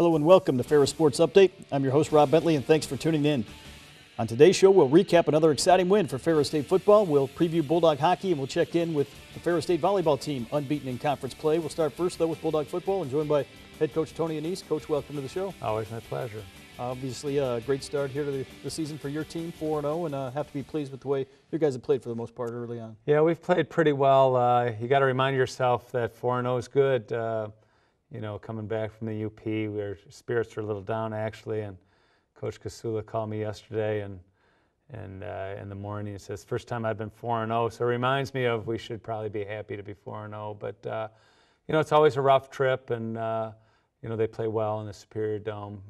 Hello and welcome to Ferris Sports Update. I'm your host, Rob Bentley, and thanks for tuning in. On today's show, we'll recap another exciting win for Ferris State football. We'll preview Bulldog hockey, and we'll check in with the Ferris State volleyball team, unbeaten in conference play. We'll start first, though, with Bulldog football, and joined by head coach Tony Annese. Coach, welcome to the show. Always my pleasure. Obviously, a great start here to the season for your team, 4-0, and have to be pleased with the way you guys have played for the most part early on. Yeah, we've played pretty well. You got to remind yourself that 4-0 is good. Coming back from the UP, our spirits are a little down actually, and Coach Kasula called me yesterday and in the morning, he says, first time I've been 4-0, so it reminds me of we should probably be happy to be 4-0, but it's always a rough trip, and they play well in the Superior Dome,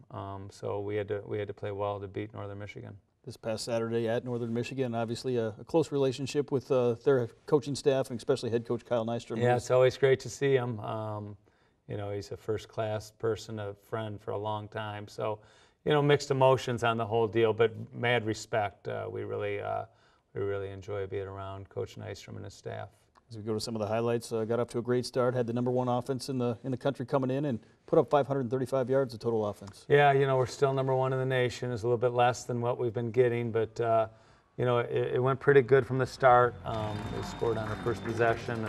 so we had to play well to beat Northern Michigan. This past Saturday at Northern Michigan, obviously a close relationship with their coaching staff, and especially head coach Kyle Nystrom. Yeah, it's always great to see him. He's a first-class person, a friend for a long time. So, mixed emotions on the whole deal, but mad respect. We really enjoy being around Coach Nystrom and his staff. As we go to some of the highlights, got off to a great start, had the #1 offense in the country coming in, and put up 535 yards of total offense. Yeah, we're still #1 in the nation. It's a little bit less than what we've been getting, but it went pretty good from the start. We scored on our first possession,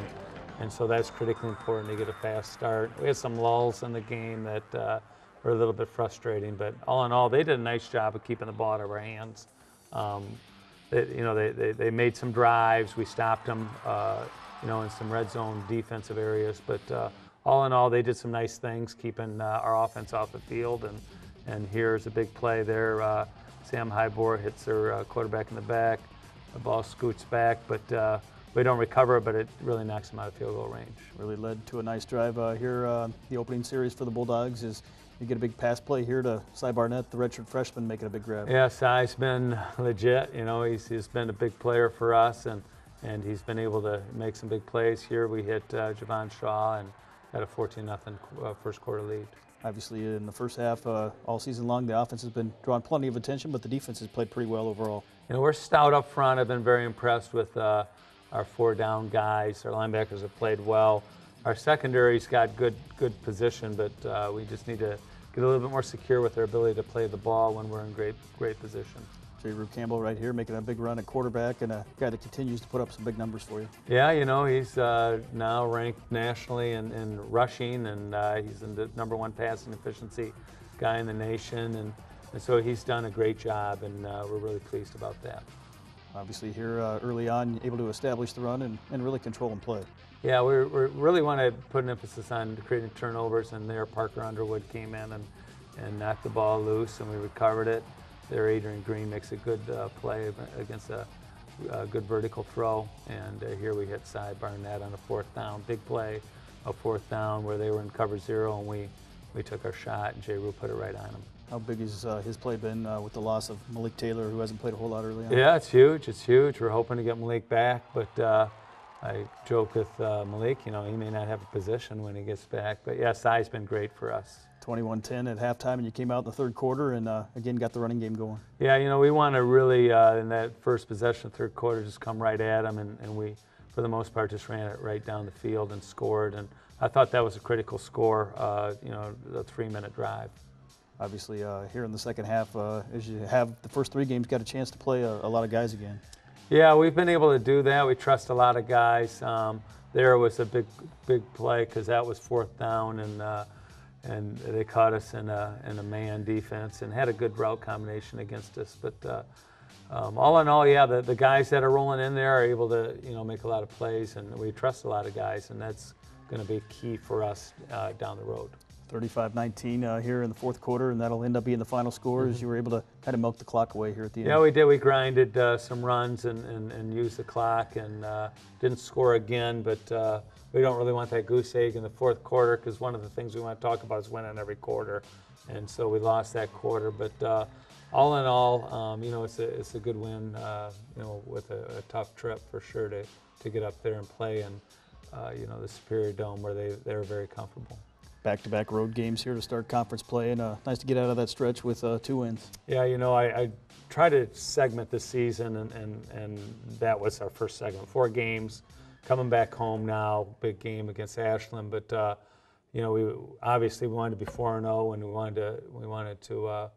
and so that's critically important to get a fast start. We had some lulls in the game that were a little bit frustrating, but all in all, they did a nice job of keeping the ball out of our hands. They made some drives. We stopped them, in some red zone defensive areas, but all in all, they did some nice things, keeping our offense off the field. And here's a big play there. Sam Highbor hits their quarterback in the back. The ball scoots back, but we don't recover it, but it really knocks them out of field goal range. Really led to a nice drive here. The opening series for the Bulldogs is you get a big pass play here to Cy Barnett, the redshirt freshman, making a big grab. Yeah, Cy's been legit. He's been a big player for us, and he's been able to make some big plays here. We hit Javon Shaw and had a 14-0 first quarter lead. Obviously, in the first half, all season long, the offense has been drawing plenty of attention, but the defense has played pretty well overall. We're stout up front. I've been very impressed with our 4-down guys. Our linebackers have played well. Our secondary's got good position, but we just need to get a little bit more secure with our ability to play the ball when we're in great position. J. Rue Campbell right here making a big run at quarterback, and a guy that continues to put up some big numbers for you. Yeah, he's now ranked nationally in rushing, and he's the #1 passing efficiency guy in the nation, and so he's done a great job, and we're really pleased about that. Obviously here early on, able to establish the run and really control and play. Yeah, we really want to put an emphasis on creating turnovers, and there Parker Underwood came in and knocked the ball loose, and we recovered it. There Adrian Green makes a good play against a good vertical throw, and here we hit Cy Barnett on a 4th down, big play, a 4th down where they were in cover 0, and we took our shot, and J. Rue put it right on him. How big has his play been with the loss of Malik Taylor, who hasn't played a whole lot early on? Yeah, it's huge. It's huge. We're hoping to get Malik back, but I joke with Malik, he may not have a position when he gets back. But yeah, Cy's been great for us. 21-10 at halftime, and you came out in the third quarter and again got the running game going. Yeah, we want to really, in that first possession, third quarter, just come right at them, and we, for the most part, just ran it right down the field and scored. And I thought that was a critical score, the 3-minute drive. Obviously, here in the second half, as you have the first 3 games, got a chance to play a lot of guys again. Yeah, we've been able to do that. We trust a lot of guys. There was a big play because that was 4th down, and they caught us in a man defense and had a good route combination against us. But all in all, yeah, the guys that are rolling in there are able to make a lot of plays, and we trust a lot of guys, and that's going to be key for us down the road. 35-19 here in the fourth quarter, and that'll end up being the final score as you were able to kind of milk the clock away here at the end. Yeah, we did. We grinded some runs and used the clock, and didn't score again, but we don't really want that goose egg in the fourth quarter, because one of the things we want to talk about is winning every quarter, and so we lost that quarter. But all in all, it's a good win, with a tough trip for sure to get up there and play in, the Superior Dome where they're very comfortable. Back-to-back road games here to start conference play, and nice to get out of that stretch with 2 wins. Yeah, I try to segment the season, and that was our first segment. 4 games, coming back home now, big game against Ashland, but we obviously wanted to be 4-0, and we wanted to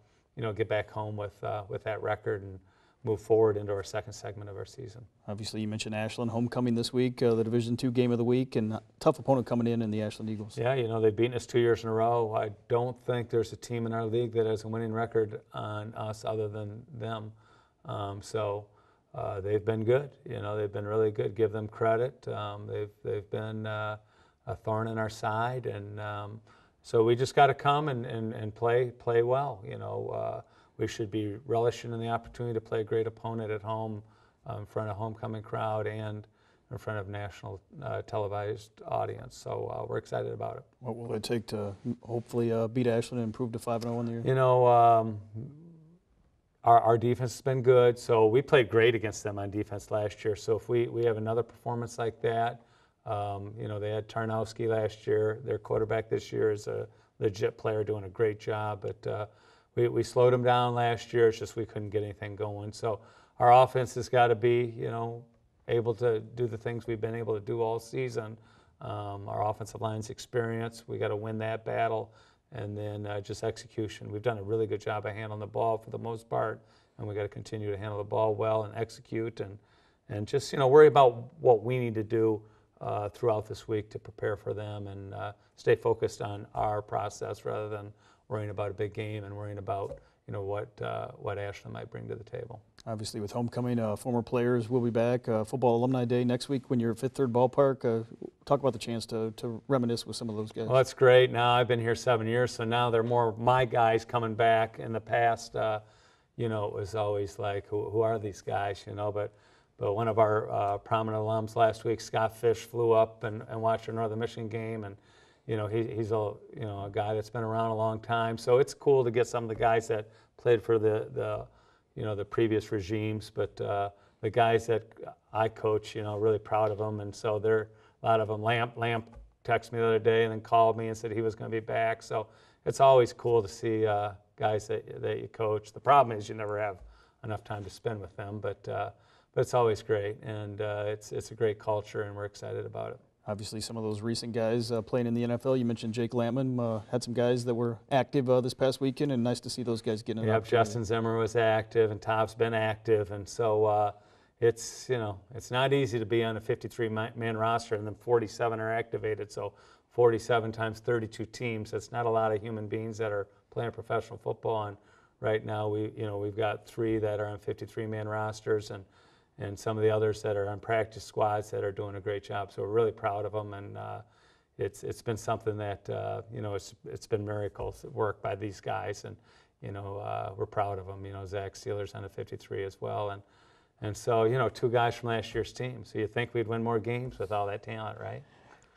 get back home with that record and move forward into our second segment of our season. Obviously, you mentioned Ashland homecoming this week, the Division II game of the week, and tough opponent coming in the Ashland Eagles. Yeah, they've beaten us 2 years in a row. I don't think there's a team in our league that has a winning record on us other than them. So they've been good. They've been really good. Give them credit. They've been a thorn in our side, and so we just got to come and play well. We should be relishing in the opportunity to play a great opponent at home in front of a homecoming crowd and in front of national televised audience. So we're excited about it. What will it take to hopefully beat Ashland and improve to 5-0 in the year? Our defense has been good. So we played great against them on defense last year. So if we have another performance like that, they had Tarnowski last year. Their quarterback this year is a legit player doing a great job. But we slowed them down last year. It's just we couldn't get anything going. So our offense has got to be, able to do the things we've been able to do all season. Our offensive line's experience, we got to win that battle. And then just execution. We've done a really good job of handling the ball for the most part, and we got to continue to handle the ball well and execute and just, worry about what we need to do throughout this week to prepare for them and stay focused on our process rather than worrying about a big game and worrying about what Ashland might bring to the table. Obviously, with homecoming, former players will be back. Football Alumni Day next week when you're at Fifth Third Ballpark. Talk about the chance to reminisce with some of those guys. Well, that's great. Now I've been here 7 years, so now they're more my guys coming back. In the past, it was always like, who are these guys? But one of our prominent alums last week, Scott Fish, flew up and watched a Northern Michigan game, and he's a guy that's been around a long time. So it's cool to get some of the guys that played for the previous regimes, but the guys that I coach, really proud of them. And so a lot of them. Lamp texted me the other day and then called me and said he was going to be back. So it's always cool to see guys that you coach. The problem is you never have enough time to spend with them, but it's always great, and it's a great culture, and we're excited about it. Obviously, some of those recent guys playing in the NFL. You mentioned Jake Lampman. Had some guys that were active this past weekend, and nice to see those guys getting an opportunity. Justin Zimmer was active, and Top's been active, and so it's not easy to be on a 53-man roster, and then 47 are activated. So 47 times 32 teams. That's not a lot of human beings that are playing professional football. And right now, we've got 3 that are on 53-man rosters, and some of the others that are on practice squads that are doing a great job. So we're really proud of them, and it's been something that it's been miracles at work by these guys, and we're proud of them. Zach Sealer's on a 53 as well, and so 2 guys from last year's team. So you think we'd win more games with all that talent, right?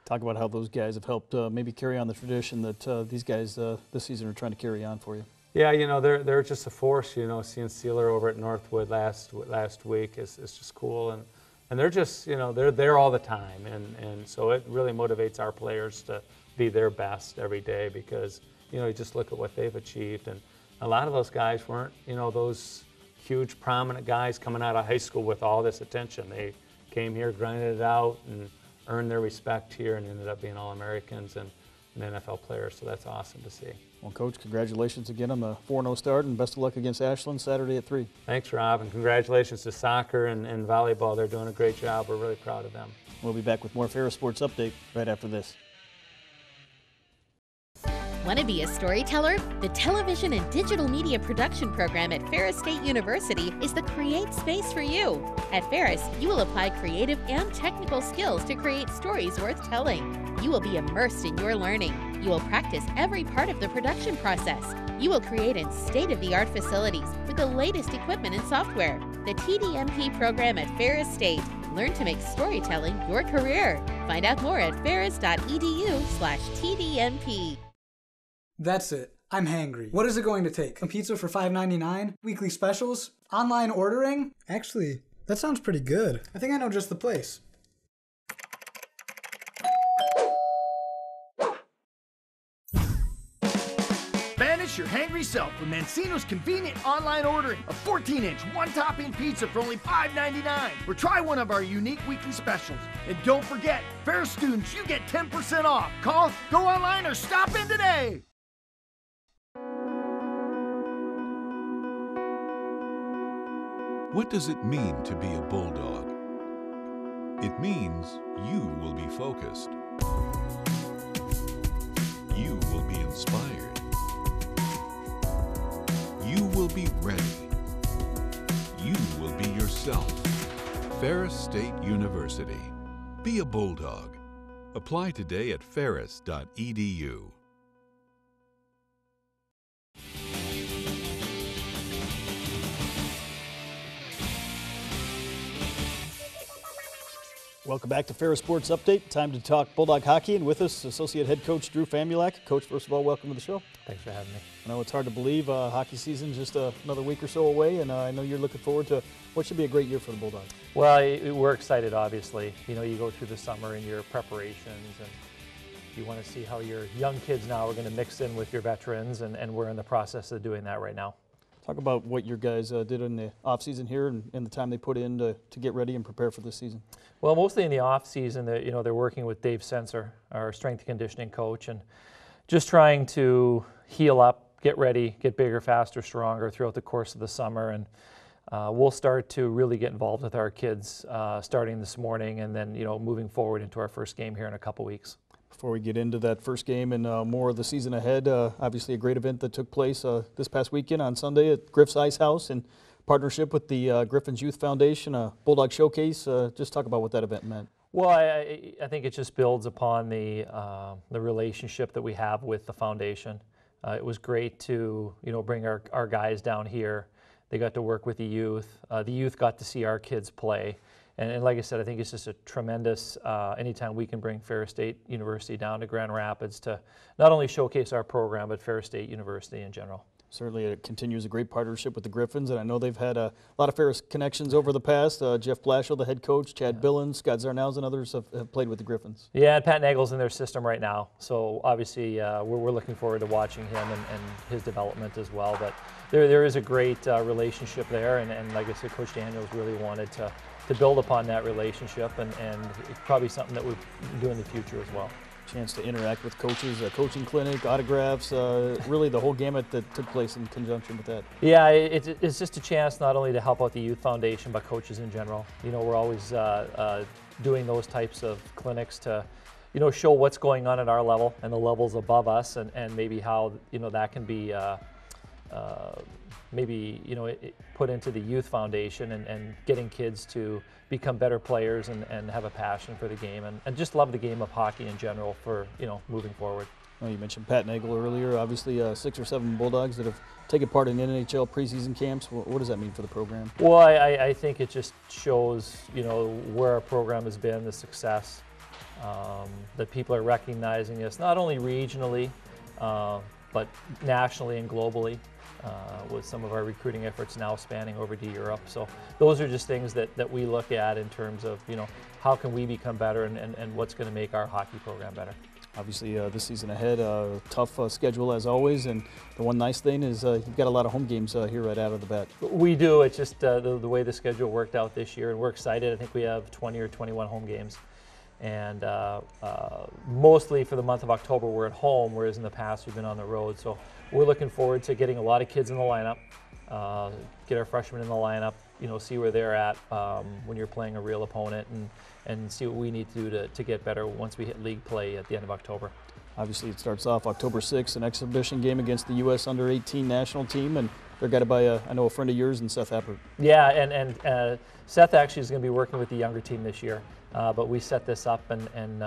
Talk about how those guys have helped maybe carry on the tradition that these guys this season are trying to carry on for you. Yeah, they're just a force. Seeing Sealer over at Northwood last week is just cool, and they're just they're there all the time, and so it really motivates our players to be their best every day because you just look at what they've achieved, and a lot of those guys weren't those huge prominent guys coming out of high school with all this attention. They came here, grinded it out, and earned their respect here, and ended up being All-Americans and NFL players. So that's awesome to see. Well, Coach, congratulations again on the 4-0 start, and best of luck against Ashland Saturday at 3. Thanks, Rob, and congratulations to soccer and volleyball. They're doing a great job. We're really proud of them. We'll be back with more Ferris Sports Update right after this. Want to be a storyteller? The television and digital media production program at Ferris State University is the Create space for you. At Ferris, you will apply creative and technical skills to create stories worth telling. You will be immersed in your learning. You will practice every part of the production process. You will create in state-of-the-art facilities with the latest equipment and software. The TDMP program at Ferris State. Learn to make storytelling your career. Find out more at ferris.edu/TDMP. That's it. I'm hangry. What is it going to take? A pizza for $5.99? Weekly specials? Online ordering? Actually, that sounds pretty good. I think I know just the place. Banish your hangry self with Mancino's convenient online ordering. A 14-inch, one-topping pizza for only $5.99. Or try one of our unique weekly specials. And don't forget, Ferris students, you get 10% off. Call, go online, or stop in today. What does it mean to be a bulldog? It means you will be focused. You will be inspired. You will be ready. You will be yourself. Ferris State University. Be a bulldog. Apply today at ferris.edu. Welcome back to Ferris Sports Update. Time to talk Bulldog hockey, and with us, Associate Head Coach Drew Famulak. Coach, first of all, welcome to the show. Thanks for having me. I know it's hard to believe hockey season just another week or so away, and I know you're looking forward to what should be a great year for the Bulldogs. Well, we're excited, obviously. You know, you go through the summer and your preparations, and you want to see how your young kids now are going to mix in with your veterans, and we're in the process of doing that right now. Talk about what your guys did in the offseason here and the time they put in to get ready and prepare for this season. Well, mostly in the offseason, they're working with Dave Sensor, our strength and conditioning coach, and just trying to heal up, get ready, get bigger, faster, stronger throughout the course of the summer. And we'll start to really get involved with our kids starting this morning, and then moving forward into our first game here in a couple weeks. Before we get into that first game and more of the season ahead, obviously a great event that took place this past weekend on Sunday at Griff's Ice House in partnership with the Griffin's Youth Foundation, Bulldog Showcase. Just talk about what that event meant. Well, I think it just builds upon the relationship that we have with the foundation. It was great to bring our guys down here. They got to work with the youth. The youth got to see our kids play. And like I said, I think it's just a tremendous, anytime we can bring Ferris State University down to Grand Rapids to not only showcase our program, but Ferris State University in general. Certainly it continues a great partnership with the Griffins, and I know they've had a lot of Ferris connections over the past. Jeff Blashill, the head coach, Chad Billins, Scott Zarnows, and others have played with the Griffins. Yeah, and Pat Nagel's in their system right now, so obviously we're looking forward to watching him and his development as well. But there is a great relationship there, and like I said, Coach Daniels really wanted to build upon that relationship, and it's probably something that we'll do in the future as well. Chance to interact with coaches, a coaching clinic, autographs, really the whole gamut that took place in conjunction with that. Yeah, it's just a chance not only to help out the Youth Foundation, but coaches in general. We're always doing those types of clinics to show what's going on at our level and the levels above us, and maybe how that can be put into the Youth Foundation, and getting kids to become better players and have a passion for the game, and just love the game of hockey in general for moving forward. Well, you mentioned Pat Nagel earlier. Obviously 6 or 7 Bulldogs that have taken part in NHL preseason camps. What does that mean for the program? Well, I think it just shows where our program has been, the success, that people are recognizing us not only regionally but nationally and globally. With some of our recruiting efforts now spanning over to Europe. So those are just things that we look at in terms of, how can we become better, and what's going to make our hockey program better. Obviously this season ahead, tough schedule as always, and the one nice thing is you've got a lot of home games here right out of the bat. We do. It's just the way the schedule worked out this year, and we're excited. I think we have 20 or 21 home games. And mostly for the month of October we're at home, whereas in the past we've been on the road. So we're looking forward to getting a lot of kids in the lineup, get our freshmen in the lineup, see where they're at when you're playing a real opponent, and see what we need to do to get better once we hit league play at the end of October. Obviously it starts off October 6th, an exhibition game against the U.S. Under-18 national team, and they're guided by, I know, a friend of yours and Seth Terpstra. Yeah, and Seth actually is going to be working with the younger team this year. But we set this up, and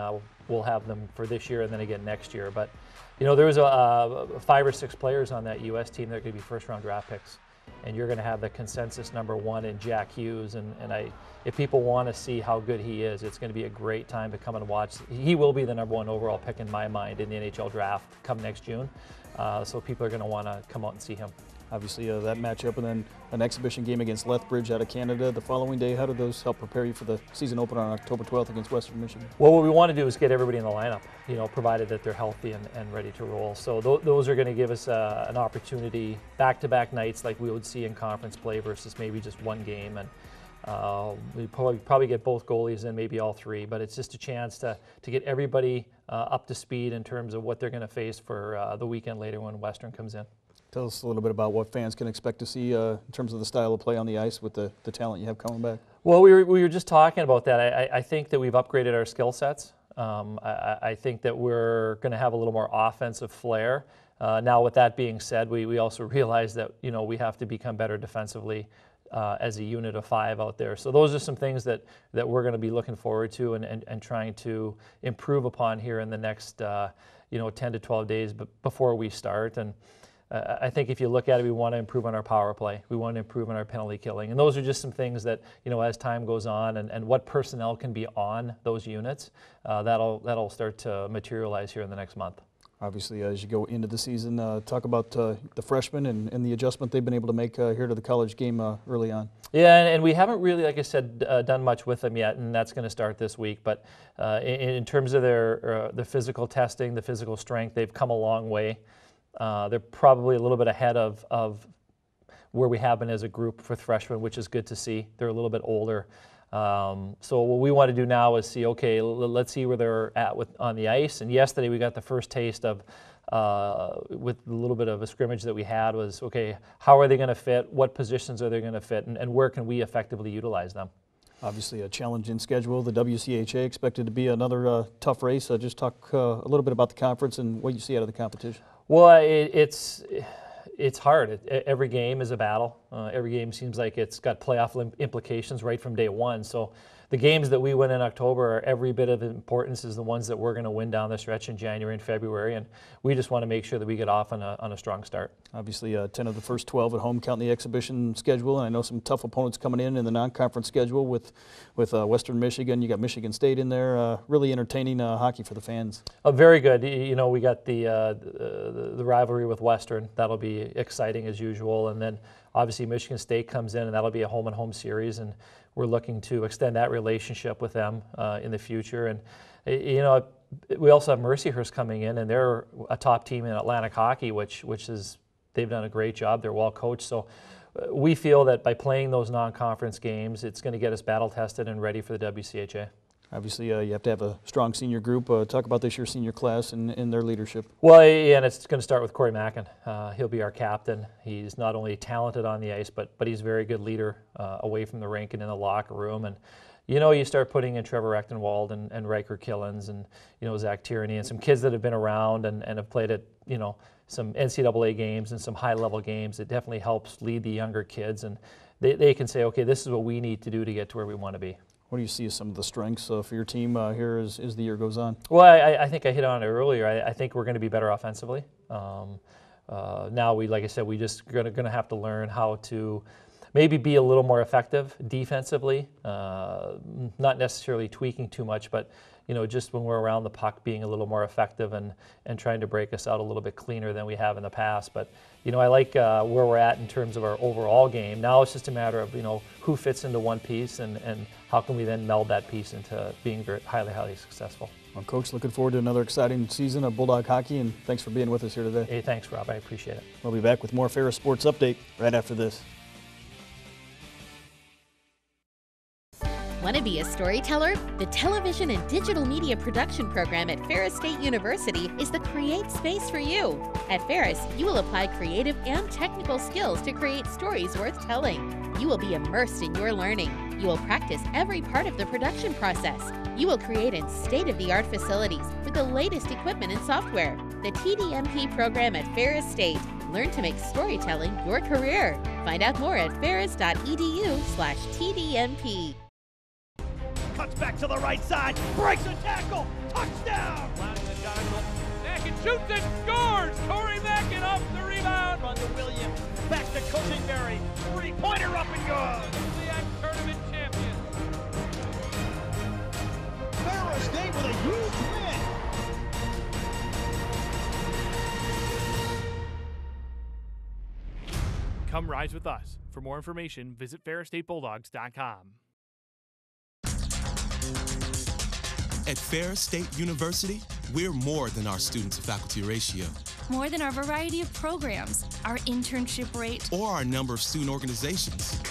we'll have them for this year and then again next year. But there was 5 or 6 players on that U.S. team that are going to be first-round draft picks, and you're going to have the consensus #1 in Jack Hughes. And if people want to see how good he is, it's going to be a great time to come and watch. He will be the #1 overall pick in my mind in the NHL draft come next June. So people are going to want to come out and see him. Obviously, that matchup, and then an exhibition game against Lethbridge out of Canada the following day. How do those help prepare you for the season opener on October 12th against Western Michigan? Well, what we want to do is get everybody in the lineup, provided that they're healthy and ready to roll. So those are going to give us an opportunity, back-to-back nights like we would see in conference play versus maybe just one game. And we probably get both goalies in, maybe all three, but it's just a chance to get everybody up to speed in terms of what they're going to face for the weekend later when Western comes in. Tell us a little bit about what fans can expect to see in terms of the style of play on the ice with the talent you have coming back. Well, we were just talking about that. I think that we've upgraded our skill sets. I think that we're going to have a little more offensive flair. Now, with that being said, we also realize that we have to become better defensively as a unit of 5 out there. So those are some things that we're going to be looking forward to and trying to improve upon here in the next 10 to 12 days before we start. And I think if you look at it, we want to improve on our power play. We want to improve on our penalty killing. And those are just some things that, as time goes on and what personnel can be on those units, that'll start to materialize here in the next month. Obviously, as you go into the season, talk about the freshmen and the adjustment they've been able to make here to the college game early on. Yeah, and we haven't really, like I said, done much with them yet, and that's going to start this week. But in terms of their physical testing, the physical strength, they've come a long way. They're probably a little bit ahead of where we have been as a group with freshmen, which is good to see. They're a little bit older. So what we want to do now is see, okay, let's see where they're at on the ice. And yesterday we got the first taste of, with a little bit of a scrimmage that we had, was, okay, how are they going to fit? What positions are they going to fit? And where can we effectively utilize them? Obviously a challenging schedule. The WCHA expected to be another tough race. Just talk a little bit about the conference and what you see out of the competition. Well, it's hard. Every game is a battle. Every game seems like it's got playoff implications right from day one. So the games that we win in October are every bit of importance as the ones that we're going to win down the stretch in January and February. And we just want to make sure that we get off on a strong start. Obviously, 10 of the first 12 at home, counting the exhibition schedule. And I know some tough opponents coming in the non-conference schedule with Western Michigan. You got Michigan State in there. Really entertaining hockey for the fans. Very good. We got the rivalry with Western. That'll be exciting as usual. And then obviously Michigan State comes in, and that'll be a home-and-home series. And we're looking to extend that relationship with them in the future. And we also have Mercyhurst coming in, and they're a top team in Atlantic hockey, which is, they've done a great job. They're well coached. So we feel that by playing those non-conference games, it's going to get us battle-tested and ready for the WCHA. Obviously, you have to have a strong senior group. Talk about this year's senior class and their leadership. Well, and it's going to start with Corey Mackin. He'll be our captain. He's not only talented on the ice, but he's a very good leader away from the rink and in the locker room. And you start putting in Trevor Echtenwald and Riker Killens and Zach Tierney and some kids that have been around and have played at some NCAA games and some high-level games. It definitely helps lead the younger kids, and they can say, okay, this is what we need to do to get to where we want to be. What do you see as some of the strengths for your team here as the year goes on? Well, I think I hit on it earlier. I think we're going to be better offensively. Now, like I said, we just going to have to learn how to maybe be a little more effective defensively, not necessarily tweaking too much, but just when we're around the puck, being a little more effective and trying to break us out a little bit cleaner than we have in the past. But I like where we're at in terms of our overall game. Now it's just a matter of who fits into one piece and how can we then meld that piece into being very highly successful. Well, Coach, looking forward to another exciting season of Bulldog hockey, and thanks for being with us here today. Hey, thanks, Rob. I appreciate it. We'll be back with more Ferris Sports Update right after this. Want to be a storyteller? The television and digital media production program at Ferris State University is the Create Space for you. At Ferris, you will apply creative and technical skills to create stories worth telling. You will be immersed in your learning. You will practice every part of the production process. You will create in state-of-the-art facilities with the latest equipment and software. The TDMP program at Ferris State. Learn to make storytelling your career. Find out more at ferris.edu/TDMP. Cuts back to the right side, breaks a tackle, touchdown! Mackin shoots and scores! Corey Mackin off the rebound! Run to Williams, back to Cusingberry, three-pointer up and good! The tournament champion. Ferris State with a huge win! Come rise with us. For more information, visit ferrisstatebulldogs.com. At Ferris State University, we're more than our student to faculty ratio. More than our variety of programs, our internship rate, or our number of student organizations.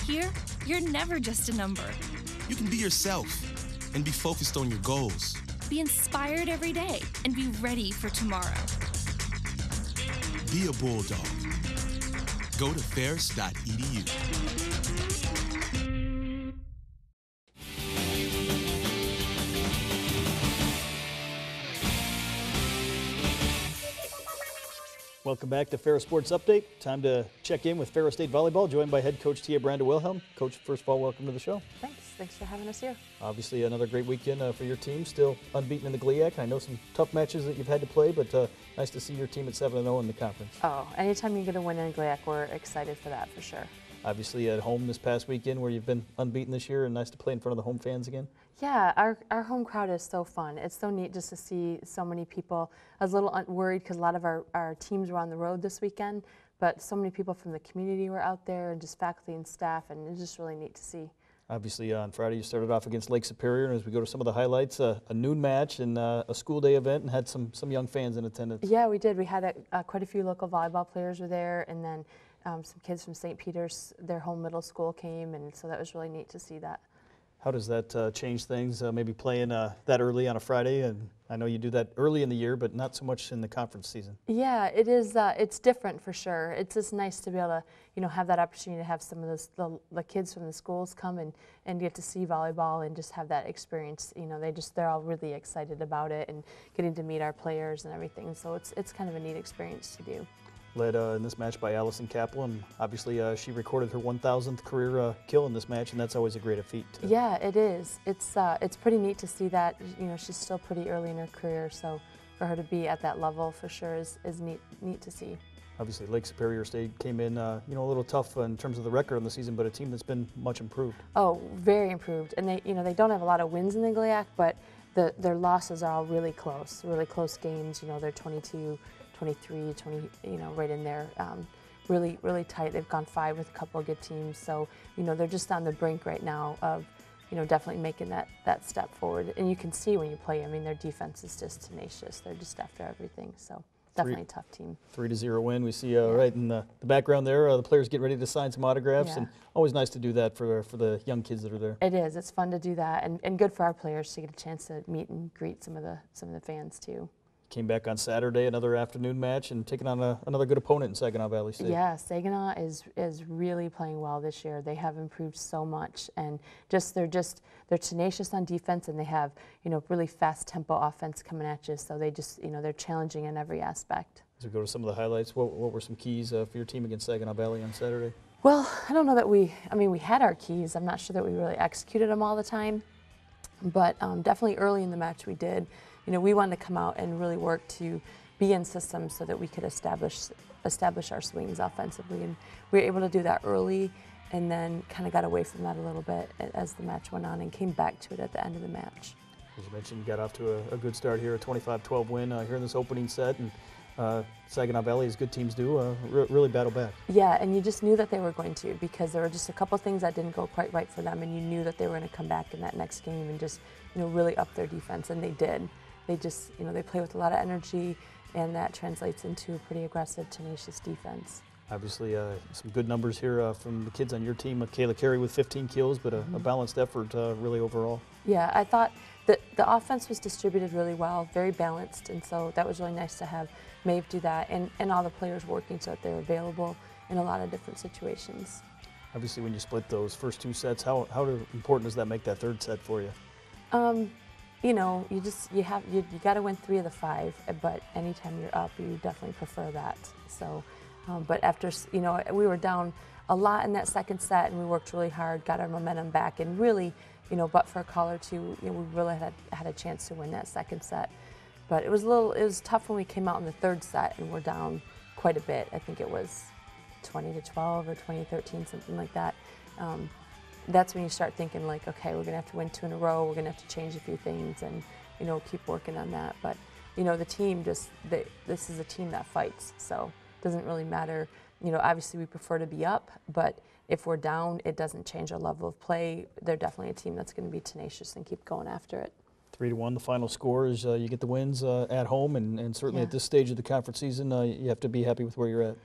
Here, you're never just a number. You can be yourself and be focused on your goals. Be inspired every day and be ready for tomorrow. Be a bulldog. Go to ferris.edu. Welcome back to Ferris Sports Update. Time to check in with Ferris State Volleyball, joined by head coach Tia Branda-Wilhelm. Coach, first of all, welcome to the show. Thanks for having us here. Obviously, another great weekend for your team, still unbeaten in the GLIAC. I know some tough matches that you've had to play, but nice to see your team at 7-0 in the conference. Oh, anytime you get a win in GLIAC, we're excited for that for sure. Obviously, at home this past weekend where you've been unbeaten this year, and nice to play in front of the home fans again. Yeah, our home crowd is so fun. It's so neat just to see so many people. I was a little worried because a lot of our teams were on the road this weekend, but so many people from the community were out there, and just faculty and staff, and it's just really neat to see. Obviously, on Friday you started off against Lake Superior, and as we go to some of the highlights, a noon match and a school day event, and had some young fans in attendance. Yeah, we did. We had quite a few local volleyball players were there, and then some kids from St. Peter's, their home middle school came, and so that was really neat to see that. How does that change things, maybe playing that early on a Friday? And I know you do that early in the year, but not so much in the conference season. Yeah, it is. It's different for sure. It's just nice to be able to, have that opportunity to have some of the kids from the schools come and get to see volleyball and just have that experience. They're all really excited about it and getting to meet our players and everything. So it's kind of a neat experience to do. Led in this match by Allison Kaplan. Obviously, she recorded her 1,000th career kill in this match, and that's always a great feat. Yeah, it is. It's pretty neat to see that. She's still pretty early in her career, so for her to be at that level for sure is neat to see. Obviously, Lake Superior State came in, a little tough in terms of the record on the season, but a team that's been much improved. Oh, very improved. And they don't have a lot of wins in the GLIAC, but their losses are all really close games. They're 22. 23, 20, right in there, really, really tight. They've gone 5 with a couple of good teams, so they're just on the brink right now of, definitely making that step forward. And you can see when you play. I mean, their defense is just tenacious. They're just after everything. So definitely a tough team. 3-0 win. We see right in the background there, the players getting ready to sign some autographs, and always nice to do that for the young kids that are there. It is. It's fun to do that, and good for our players to get a chance to meet and greet some of the fans too. Came back on Saturday, another afternoon match, and taking on another good opponent in Saginaw Valley State. Yeah, Saginaw is really playing well this year. They have improved so much, and they're tenacious on defense, and they have really fast tempo offense coming at you. So they just they're challenging in every aspect. As we go to some of the highlights, what were some keys for your team against Saginaw Valley on Saturday? Well, I don't know that we had our keys. I'm not sure that we really executed them all the time, but definitely early in the match we did. We wanted to come out and really work to be in systems so that we could establish our swings offensively, and we were able to do that early, and then kind of got away from that a little bit as the match went on and came back to it at the end of the match. As you mentioned, you got off to a good start here, a 25-12 win here in this opening set, and Saginaw Valley, as good teams do, really battle back. Yeah, and you just knew that they were going to, because there were just a couple things that didn't go quite right for them, and you knew that they were going to come back in that next game and just really up their defense, and they did. They just, they play with a lot of energy, and that translates into a pretty aggressive, tenacious defense. Obviously, some good numbers here from the kids on your team. Kayla Carey with 15 kills, but a balanced effort really overall. Yeah, I thought that the offense was distributed really well, very balanced, and so that was really nice to have Maeve do that, and all the players working so that they're available in a lot of different situations. Obviously, when you split those first 2 sets, how important does that make that third set for you? You got to win 3 of the 5, but anytime you're up, you definitely prefer that. So, but after, we were down a lot in that second set, and we worked really hard, got our momentum back, and really, but for a call or two, we really had a chance to win that second set. But it was tough when we came out in the third set, and we're down quite a bit. I think it was 20-12 or 20-13, something like that. That's when you start thinking, like, okay, we're going to have to win 2 in a row, we're going to have to change a few things and, keep working on that. But, the team this is a team that fights, so it doesn't really matter You know, obviously we prefer to be up, but if we're down, it doesn't change our level of play. They're definitely a team that's going to be tenacious and keep going after it. 3-1, the final score is you get the wins at home, and certainly at this stage of the conference season, you have to be happy with where you're at.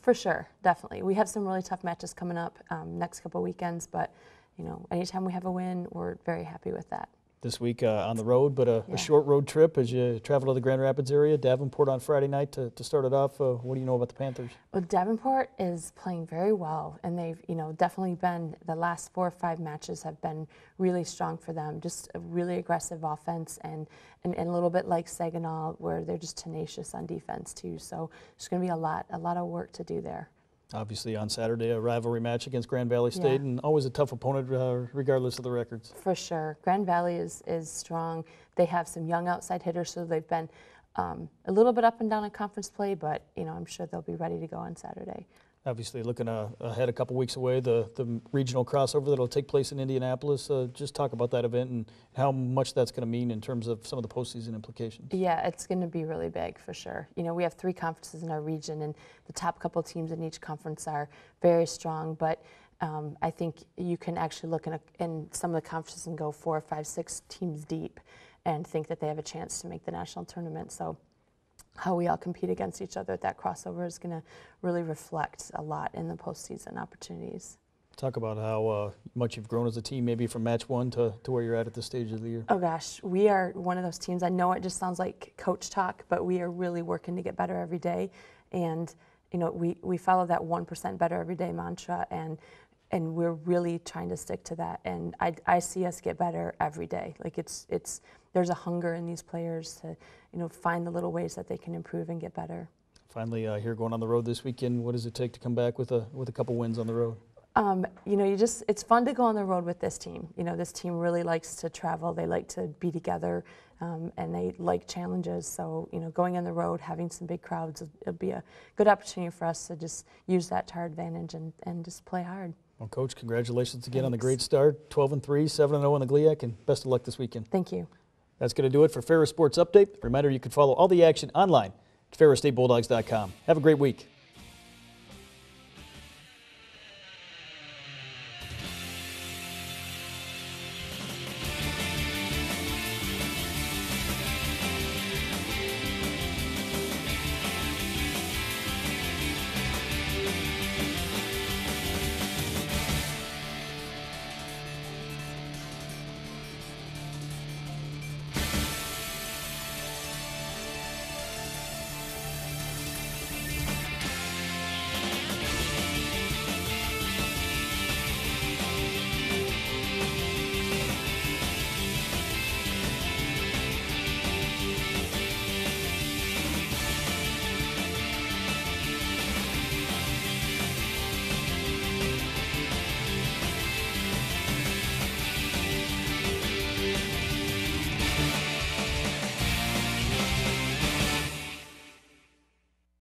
For sure, definitely. We have some really tough matches coming up next couple weekends, but you know, anytime we have a win, we're very happy with that. This week on the road, but a short road trip as you travel to the Grand Rapids area. Davenport on Friday night to start it off. What do you know about the Panthers? Well, Davenport is playing very well, and they've definitely been, the last 4 or 5 matches have been really strong for them. Just a really aggressive offense and a little bit like Saginaw, where they're just tenacious on defense too. So there's going to be a lot of work to do there. Obviously on Saturday, a rivalry match against Grand Valley State, and always a tough opponent regardless of the records. For sure. Grand Valley is strong. They have some young outside hitters, so they've been a little bit up and down in conference play, but I'm sure they'll be ready to go on Saturday. Obviously looking ahead a couple weeks away, the regional crossover that will take place in Indianapolis. Just talk about that event and how much that's going to mean in terms of some of the postseason implications. Yeah, it's going to be really big for sure. We have 3 conferences in our region, and the top couple teams in each conference are very strong, but I think you can actually look in some of the conferences and go 4, 5, 6 teams deep and think that they have a chance to make the national tournament. So how we all compete against each other at that crossover is going to really reflect a lot in the postseason opportunities. Talk about how much you've grown as a team, maybe from match 1 to where you're at this stage of the year. Oh gosh, we are one of those teams. I know it just sounds like coach talk, but we are really working to get better every day. And we follow that 1% better every day mantra, and we're really trying to stick to that. And I see us get better every day. Like there's a hunger in these players to find the little ways that they can improve and get better. Finally, here going on the road this weekend, what does it take to come back with a couple wins on the road? It's fun to go on the road with this team. This team really likes to travel. They like to be together, and they like challenges. So, going on the road, having some big crowds, it'll be a good opportunity for us to just use that to our advantage and just play hard. Well, Coach, congratulations again on the great start. 12-3, 7-0 on the GLIAC, and best of luck this weekend. Thank you. That's going to do it for Ferris Sports Update. Reminder, you can follow all the action online at ferrisstatebulldogs.com. Have a great week.